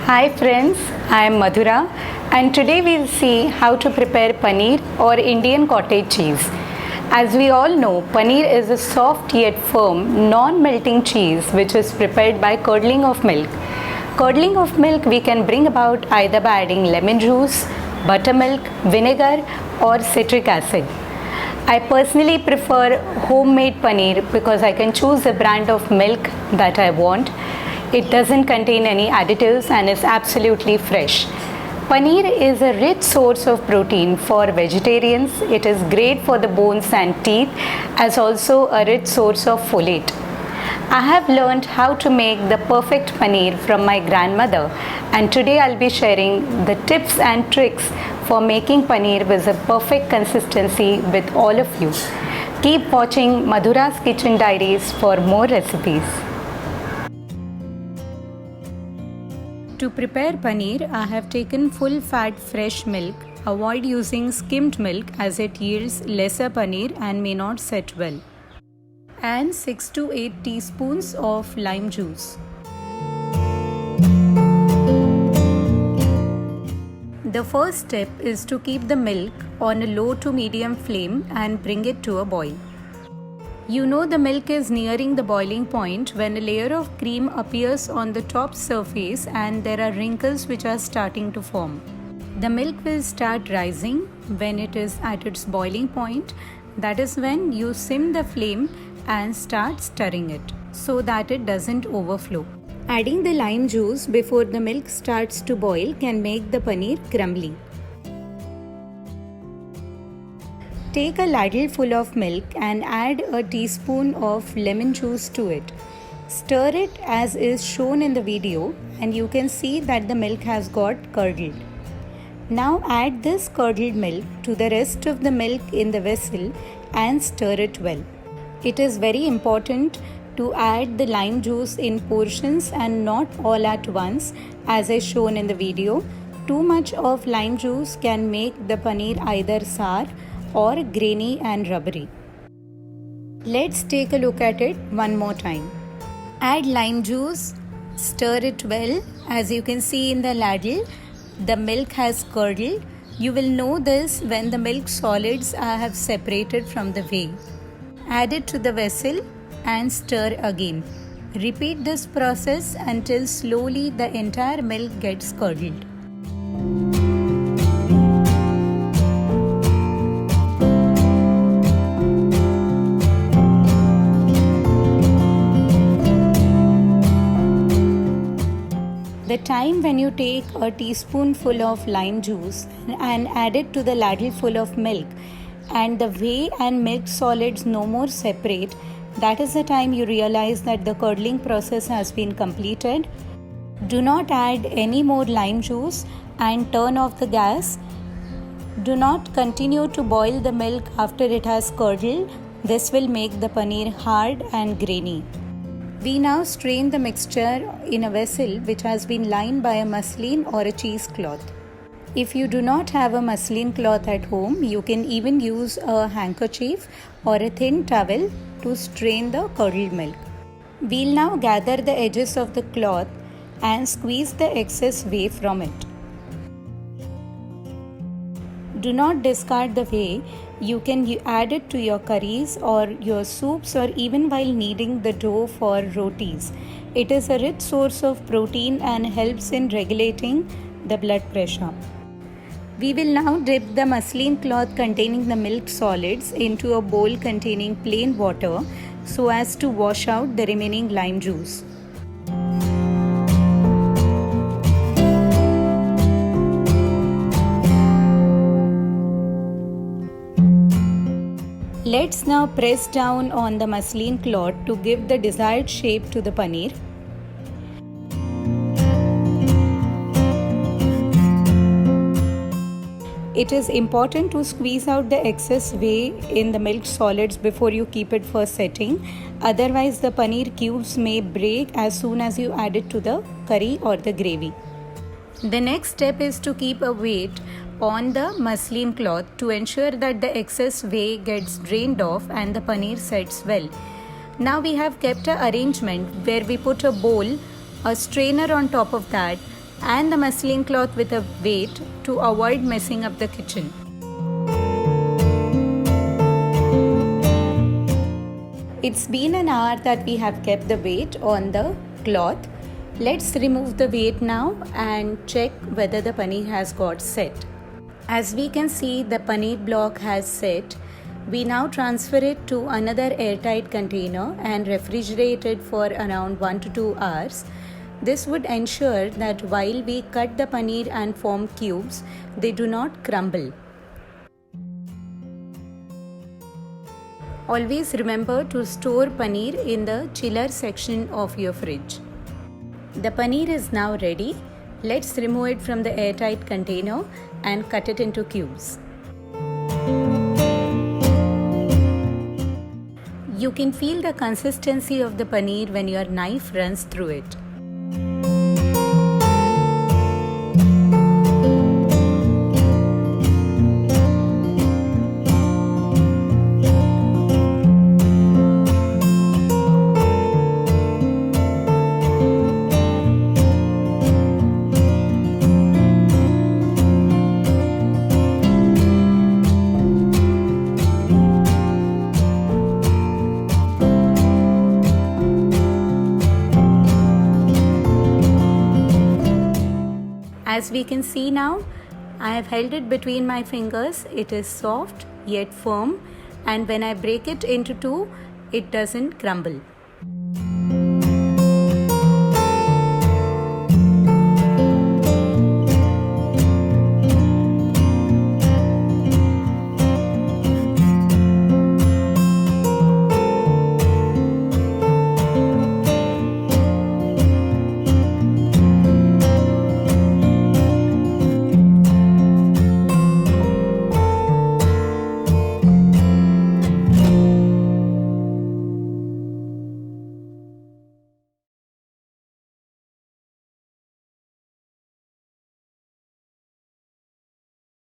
Hi friends, I am Madhura and today we will see how to prepare paneer or Indian cottage cheese. As we all know, paneer is a soft yet firm, non-melting cheese which is prepared by curdling of milk. Curdling of milk we can bring about either by adding lemon juice, buttermilk, vinegar or citric acid. I personally prefer homemade paneer because I can choose the brand of milk that I want. It doesn't contain any additives and is absolutely fresh. Paneer is a rich source of protein for vegetarians. It is great for the bones and teeth as also a rich source of folate. I have learned how to make the perfect paneer from my grandmother and today I'll be sharing the tips and tricks for making paneer with a perfect consistency with all of you. Keep watching Madhura's Kitchen Diaries for more recipes. To prepare paneer, I have taken full fat fresh milk. Avoid using skimmed milk as it yields lesser paneer and may not set well. And 6 to 8 teaspoons of lime juice. The first step is to keep the milk on a low to medium flame and bring it to a boil. You know the milk is nearing the boiling point when a layer of cream appears on the top surface and there are wrinkles which are starting to form. The milk will start rising when it is at its boiling point. That is when you sim the flame and start stirring it so that it doesn't overflow. Adding the lime juice before the milk starts to boil can make the paneer crumbly. Take a ladle full of milk and add a teaspoon of lemon juice to it. Stir it as is shown in the video and you can see that the milk has got curdled. Now add this curdled milk to the rest of the milk in the vessel and stir it well. It is very important to add the lime juice in portions and not all at once as is shown in the video. Too much of lime juice can make the paneer either sour or grainy and rubbery. Let's take a look at it one more time. Add lime juice, stir it well. As you can see in the ladle, the milk has curdled. You will know this when the milk solids have separated from the whey. Add it to the vessel and stir again. Repeat this process until slowly the entire milk gets curdled. The time when you take a teaspoonful of lime juice and add it to the ladle full of milk and the whey and milk solids no more separate, that is the time you realize that the curdling process has been completed. Do not add any more lime juice and turn off the gas. Do not continue to boil the milk after it has curdled. This will make the paneer hard and grainy. We now strain the mixture in a vessel which has been lined by a muslin or a cheesecloth. If you do not have a muslin cloth at home, you can even use a handkerchief or a thin towel to strain the curdled milk. We'll now gather the edges of the cloth and squeeze the excess whey from it. Do not discard the whey. You can add it to your curries or your soups or even while kneading the dough for rotis. It is a rich source of protein and helps in regulating the blood pressure. We will now dip the muslin cloth containing the milk solids into a bowl containing plain water so as to wash out the remaining lime juice. Let's now press down on the muslin cloth to give the desired shape to the paneer. It is important to squeeze out the excess whey in the milk solids before you keep it for setting. Otherwise, the paneer cubes may break as soon as you add it to the curry or the gravy. The next step is to keep a weight on the muslin cloth to ensure that the excess whey gets drained off and the paneer sets well. Now we have kept an arrangement where we put a bowl, a strainer on top of that, and the muslin cloth with a weight to avoid messing up the kitchen. It's been an hour that we have kept the weight on the cloth. Let's remove the weight now and check whether the paneer has got set. As we can see, the paneer block has set. We now transfer it to another airtight container and refrigerate it for around 1 to 2 hours. This would ensure that while we cut the paneer and form cubes, they do not crumble. Always remember to store paneer in the chiller section of your fridge. The paneer is now ready. Let's remove it from the airtight container and cut it into cubes. You can feel the consistency of the paneer when your knife runs through it. As we can see now, I have held it between my fingers. It is soft yet firm, and when I break it into two, it doesn't crumble.